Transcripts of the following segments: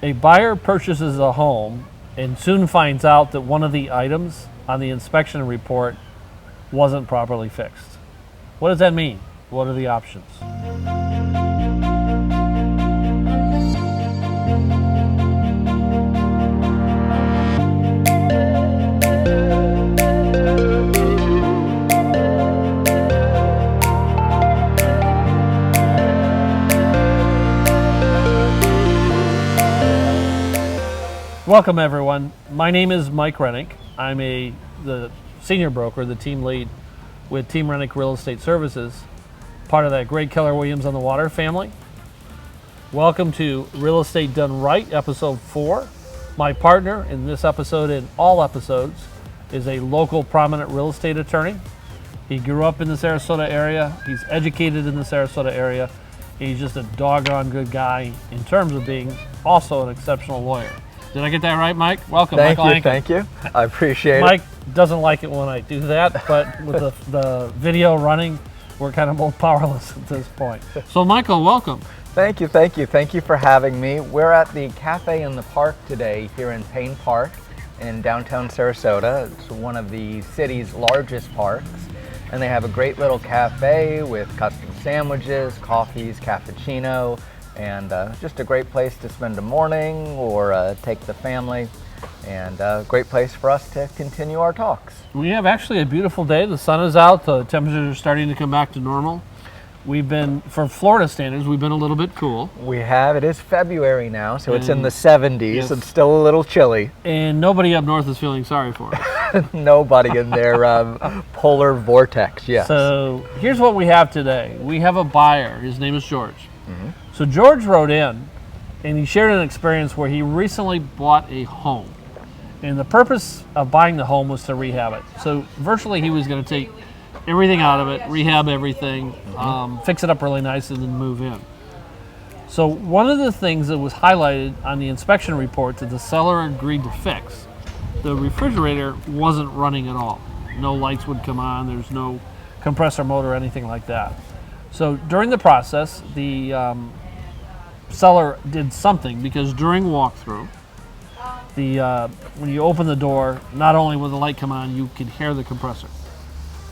A buyer purchases a home and soon finds out that one of the items on the inspection report wasn't properly fixed. What does that mean? What are the options? Welcome everyone. My name is Mike Rennick. I'm the senior broker, the team lead with Team Rennick Real Estate Services, part of that great Keller Williams on the Water family. Welcome to Real Estate Done Right, episode 4. My partner in this episode and all episodes is a local prominent real estate attorney. He grew up in the Sarasota area. He's educated in the Sarasota area. He's just a doggone good guy in terms of being also an exceptional lawyer. Did I get that right, Mike? Welcome, Michael Ankin. Thank you. I appreciate Mike doesn't like it when I do that, but with the video running, we're kind of both powerless at this point. So, Michael, welcome. Thank you. Thank you for having me. We're at the Cafe in the Park today here in Payne Park in downtown Sarasota. It's one of the city's largest parks, and they have a great little cafe with custom sandwiches, coffees, cappuccino, and just a great place to spend a morning or take the family, and a great place for us to continue our talks. We have actually a beautiful day. The sun is out. The temperatures are starting to come back to normal. We've been, for Florida standards, we've been a little bit cool. We have. It is February now, so it's in the 70s. Yes. It's still a little chilly. And nobody up north is feeling sorry for us. Nobody in their polar vortex, yes. So here's what we have today. We have a buyer. His name is George. Mm-hmm. So George wrote in, and he shared an experience where he recently bought a home. And the purpose of buying the home was to rehab it. So virtually he was going to take everything out of it, rehab everything, fix it up really nice, and then move in. So one of the things that was highlighted on the inspection report that the seller agreed to fix, the refrigerator wasn't running at all. No lights would come on, there's no compressor motor or anything like that. So during the process, the seller did something, because during walkthrough, when you open the door, not only will the light come on, you can hear the compressor.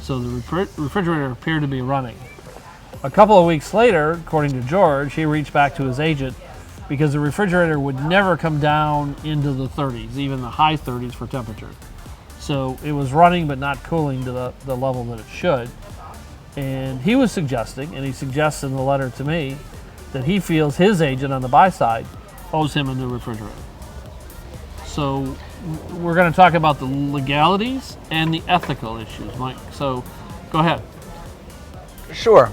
So the refrigerator appeared to be running. A couple of weeks later, according to George, he reached back to his agent because the refrigerator would never come down into the 30s, even the high 30s for temperature. So it was running but not cooling to the level that it should. And he was suggesting, and he suggests in the letter to me, that he feels his agent on the buy side owes him a new refrigerator. So we're going to talk about the legalities and the ethical issues, Mike. So go ahead. Sure.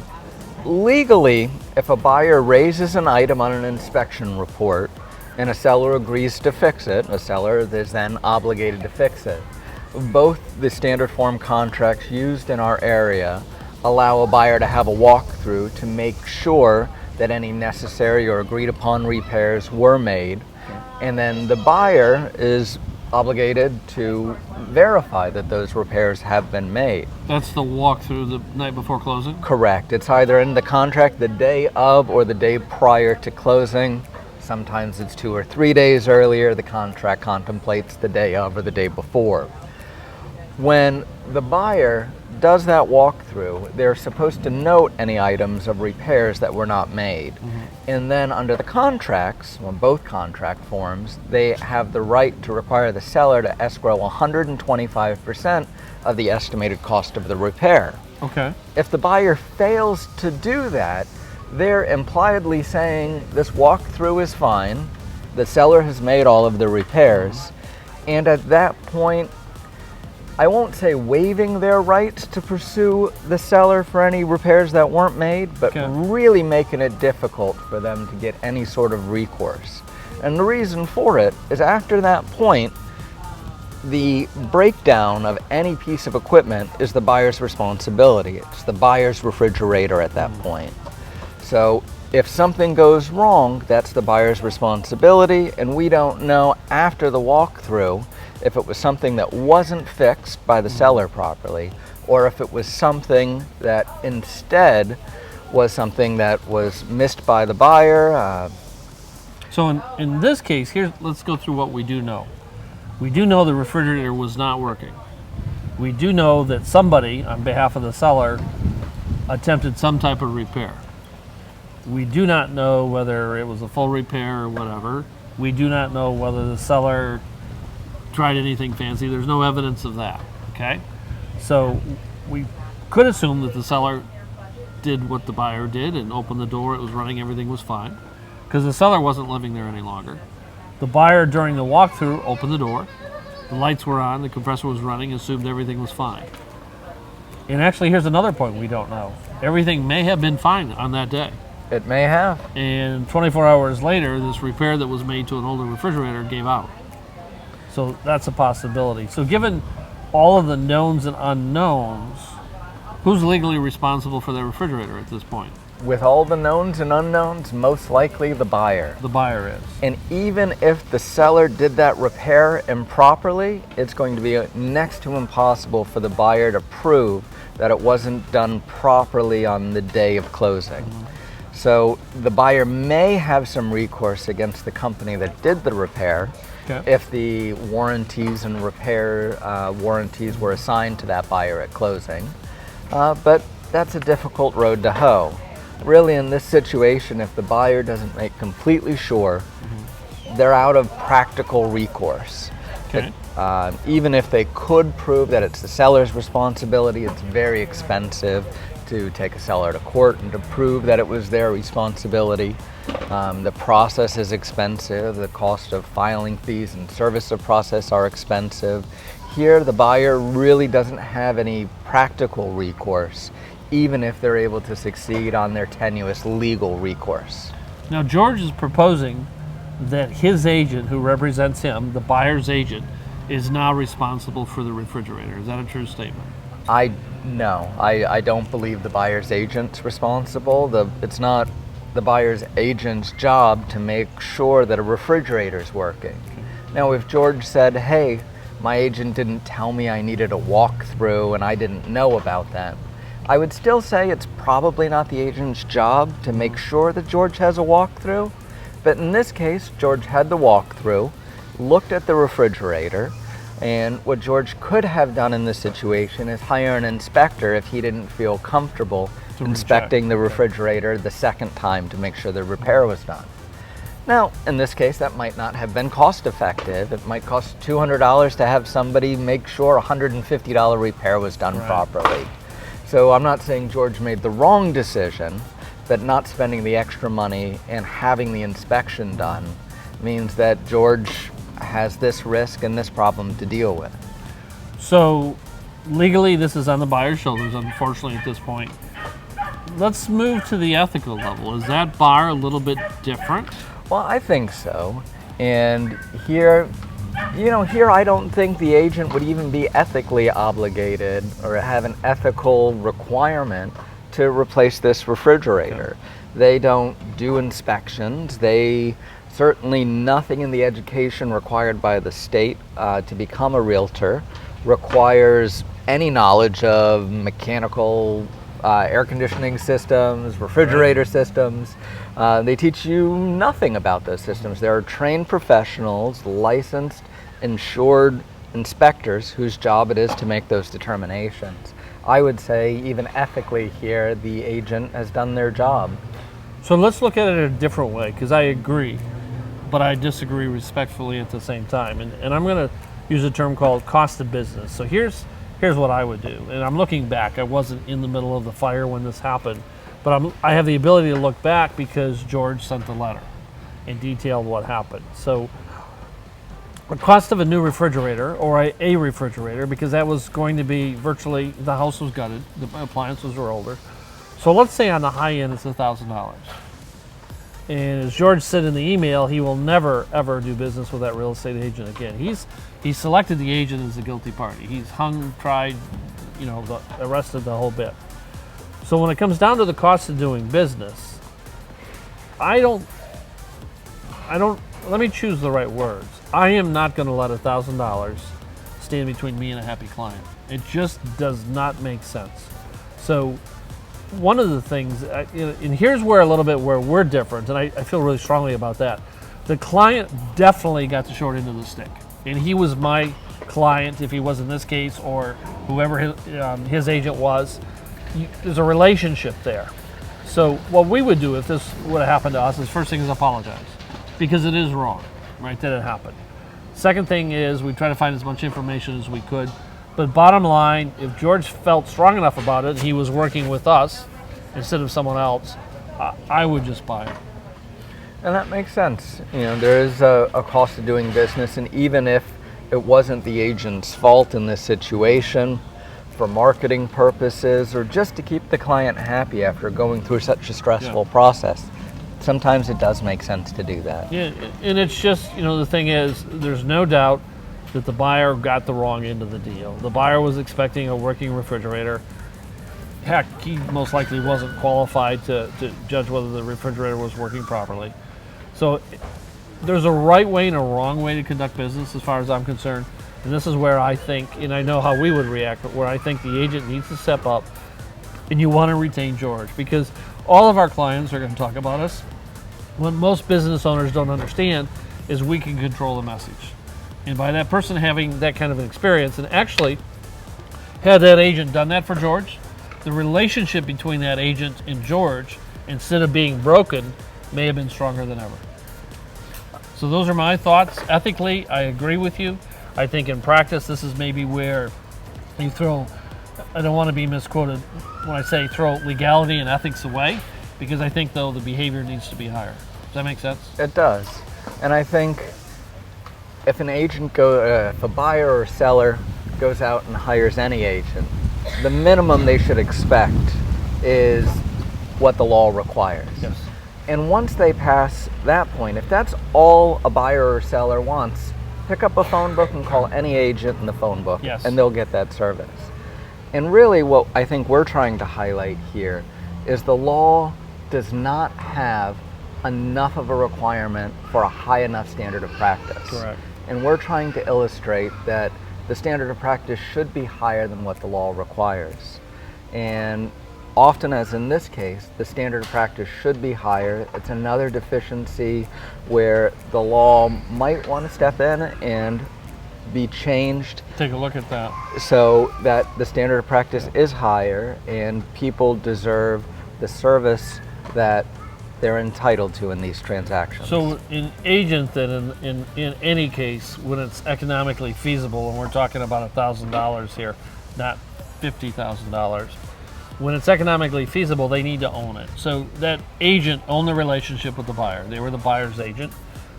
Legally, if a buyer raises an item on an inspection report and a seller agrees to fix it, a seller is then obligated to fix it. Both the standard form contracts used in our area allow a buyer to have a walkthrough to make sure that any necessary or agreed upon repairs were made. And then the buyer is obligated to verify that those repairs have been made. That's the walkthrough the night before closing? Correct. It's either in the contract the day of or the day prior to closing. Sometimes it's 2 or 3 days earlier. The contract contemplates the day of or the day before. When the buyer does that walkthrough, they're supposed to note any items of repairs that were not made. And then under the contracts, on both contract forms, they have the right to require the seller to escrow 125% of the estimated cost of the repair. Okay. If the buyer fails to do that, they're impliedly saying this walkthrough is fine, the seller has made all of the repairs, and at that point, I won't say waiving their rights to pursue the seller for any repairs that weren't made, but really making it difficult for them to get any sort of recourse. And the reason for it is after that point, the breakdown of any piece of equipment is the buyer's responsibility. It's the buyer's refrigerator at that point. So if something goes wrong, that's the buyer's responsibility, and we don't know after the walkthrough if it was something that wasn't fixed by the seller properly, or if it was something that instead was something that was missed by the buyer, So in this case, let's go through what we do know. We do know the refrigerator was not working. We do know that somebody, on behalf of the seller, attempted some type of repair. We do not know whether it was a full repair or whatever. We do not know whether the seller tried anything fancy. There's no evidence of that, okay? So we could assume that the seller did what the buyer did and opened the door, it was running, everything was fine, because the seller wasn't living there any longer. The buyer, during the walkthrough, opened the door, the lights were on, the compressor was running, assumed everything was fine. And actually, here's another point we don't know. Everything may have been fine on that day. It may have. And 24 hours later, this repair that was made to an older refrigerator gave out. So that's a possibility. So given all of the knowns and unknowns, who's legally responsible for the refrigerator at this point? With all the knowns and unknowns, most likely the buyer. The buyer is. And even if the seller did that repair improperly, it's going to be next to impossible for the buyer to prove that it wasn't done properly on the day of closing. So the buyer may have some recourse against the company that did the repair, if the warranties and repair warranties were assigned to that buyer at closing. But that's a difficult road to hoe. Really, in this situation, if the buyer doesn't make completely sure, they're out of practical recourse. Okay. Even if they could prove that it's the seller's responsibility, it's very expensive to take a seller to court and to prove that it was their responsibility. The process is expensive. The cost of filing fees and service of process are expensive. Here, the buyer really doesn't have any practical recourse, even if they're able to succeed on their tenuous legal recourse. Now, George is proposing that his agent, who represents him, the buyer's agent, is now responsible for the refrigerator. Is that a true statement? No, I don't believe the buyer's agent's responsible. It's not the buyer's agent's job to make sure that a refrigerator's working. Now, if George said, hey, my agent didn't tell me I needed a walkthrough and I didn't know about that, I would still say it's probably not the agent's job to make sure that George has a walkthrough. But in this case, George had the walkthrough, looked at the refrigerator, and what George could have done in this situation is hire an inspector if he didn't feel comfortable inspecting the refrigerator the second time to make sure the repair was done. Now, in this case, that might not have been cost effective. It might cost $200 to have somebody make sure a $150 repair was done properly. So I'm not saying George made the wrong decision, but not spending the extra money and having the inspection done means that George has this risk and this problem to deal with. So legally, this is on the buyer's shoulders, unfortunately, at this point. Let's move to the ethical level. Is that bar a little bit different? Well, I think so. And here I don't think the agent would even be ethically obligated or have an ethical requirement to replace this refrigerator. They don't do inspections. They certainly nothing in the education required by the state to become a realtor requires any knowledge of mechanical air conditioning systems, refrigerator systems. They teach you nothing about those systems. There are trained professionals, licensed, insured inspectors whose job it is to make those determinations. I would say even ethically here, the agent has done their job. So let's look at it a different way, because I agree, but I disagree respectfully at the same time. And I'm going to use a term called cost of business. So here's what I would do. And I'm looking back. I wasn't in the middle of the fire when this happened, but I have the ability to look back because George sent the letter and detailed what happened. So the cost of a new refrigerator, or a refrigerator, because that was going to be virtually, the house was gutted, the appliances were older. So let's say on the high end it's $1,000. And as George said in the email, he will never, ever do business with that real estate agent again. He selected the agent as the guilty party. He's hung, tried, arrested the whole bit. So when it comes down to the cost of doing business, let me choose the right words. I am not going to let $1,000 stand between me and a happy client. It just does not make sense. So one of the things, and here's where a little bit where we're different, and I feel really strongly about that. The client definitely got the short end of the stick, and he was my client if he was in this case, or whoever his agent was. There's a relationship there. So what we would do if this would have happened to us is first thing is apologize, because it is wrong, right, that it happened. Second thing is we try to find as much information as we could. But bottom line, if George felt strong enough about it, he was working with us instead of someone else, I would just buy it. And that makes sense. You know, there is a cost of doing business, and even if it wasn't the agent's fault in this situation, for marketing purposes or just to keep the client happy after going through such a stressful process, sometimes it does make sense to do that. Yeah, and it's just, you know, the thing is, there's no doubt that the buyer got the wrong end of the deal. The buyer was expecting a working refrigerator. Heck, he most likely wasn't qualified to judge whether the refrigerator was working properly. So there's a right way and a wrong way to conduct business as far as I'm concerned. And this is where I think, and I know how we would react, but where I think the agent needs to step up, and you want to retain George, because all of our clients are going to talk about us. What most business owners don't understand is we can control the message. And by that person having that kind of an experience, and actually, had that agent done that for George, the relationship between that agent and George, instead of being broken, may have been stronger than ever. So those are my thoughts. Ethically, I agree with you. I think in practice, this is maybe where you throw, I don't want to be misquoted when I say throw legality and ethics away, because I think, though, the behavior needs to be higher. Does that make sense? It does. And I think if an agent if a buyer or seller goes out and hires any agent, the minimum they should expect is what the law requires. Yes. And once they pass that point, if that's all a buyer or seller wants, pick up a phone book and call any agent in the phone book, Yes. and they'll get that service. And really what I think we're trying to highlight here is the law does not have enough of a requirement for a high enough standard of practice. Correct. And we're trying to illustrate that the standard of practice should be higher than what the law requires. And often, as in this case, the standard of practice should be higher. It's another deficiency where the law might want to step in and be changed Take a look at that. so that the standard of practice is higher and people deserve the service that they're entitled to in these transactions. So an agent that in any case, when it's economically feasible, and we're talking about $1,000 here, not $50,000, when it's economically feasible, they need to own it. So that agent owned the relationship with the buyer. They were the buyer's agent.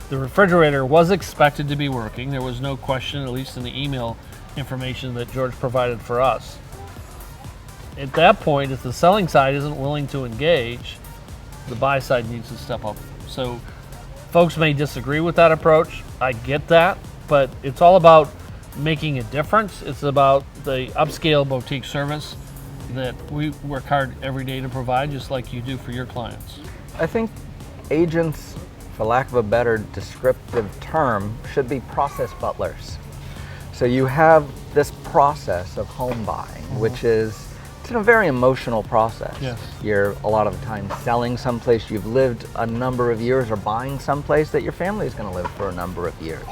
The refrigerator was expected to be working. There was no question, at least in the email information that George provided for us. At that point, if the selling side isn't willing to engage, the buy side needs to step up. So folks may disagree with that approach. I get that, but it's all about making a difference. It's about the upscale boutique service that we work hard every day to provide, just like you do for your clients. I think agents, for lack of a better descriptive term, should be process butlers. So you have this process of home buying, which is, it's a very emotional process. Yes. You're a lot of the time selling someplace you've lived a number of years, or buying someplace that your family is going to live for a number of years.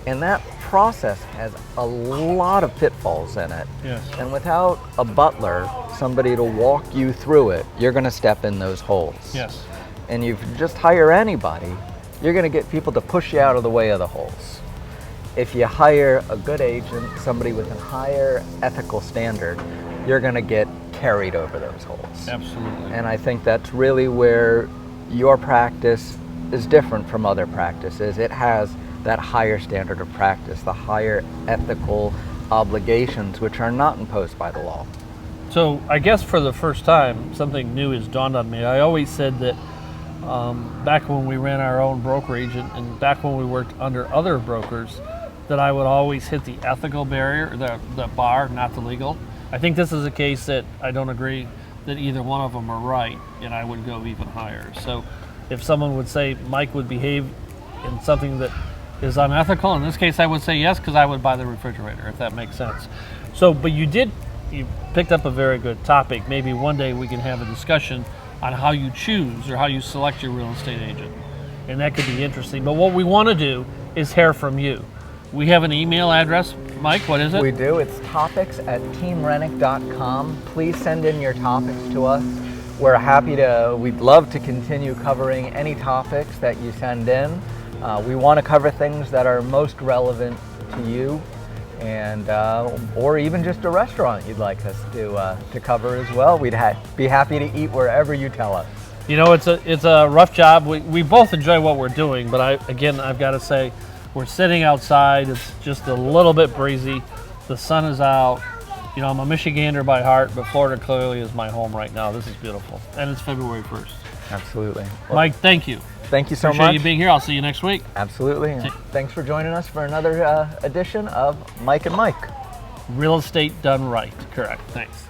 And that process has a lot of pitfalls in it. Yes. And without a butler, somebody to walk you through it, you're going to step in those holes. Yes. And you just hire anybody, you're going to get people to push you out of the way of the holes. If you hire a good agent, somebody with a higher ethical standard, you're going to get carried over those holes. Absolutely. And I think that's really where your practice is different from other practices. It has that higher standard of practice, the higher ethical obligations, which are not imposed by the law. So I guess for the first time, something new has dawned on me. I always said that back when we ran our own brokerage and back when we worked under other brokers, that I would always hit the ethical barrier, the bar, not the legal. I think this is a case that I don't agree that either one of them are right, and I would go even higher. So if someone would say Mike would behave in something that is unethical, in this case I would say yes, because I would buy the refrigerator, if that makes sense. So, but you picked up a very good topic. Maybe one day we can have a discussion on how you choose or how you select your real estate agent. and that could be interesting. But what we want to do is hear from you. We have an email address, Mike. What is it? We do. It's topics@teamrennick.com. Please send in your topics to us. We'd love to continue covering any topics that you send in. We want to cover things that are most relevant to you, and or even just a restaurant you'd like us to cover as well. We'd be happy to eat wherever you tell us. You know, it's a rough job. We both enjoy what we're doing, but I've got to say, we're sitting outside. It's just a little bit breezy. The sun is out. You know, I'm a Michigander by heart, but Florida clearly is my home right now. This is beautiful, and it's February 1st. Absolutely. Well, Mike, thank you. Thank you so Appreciate much. you being here. I'll see you next week. Absolutely. And thanks for joining us for another edition of Mike and Mike. Real estate done right. Correct. Thanks.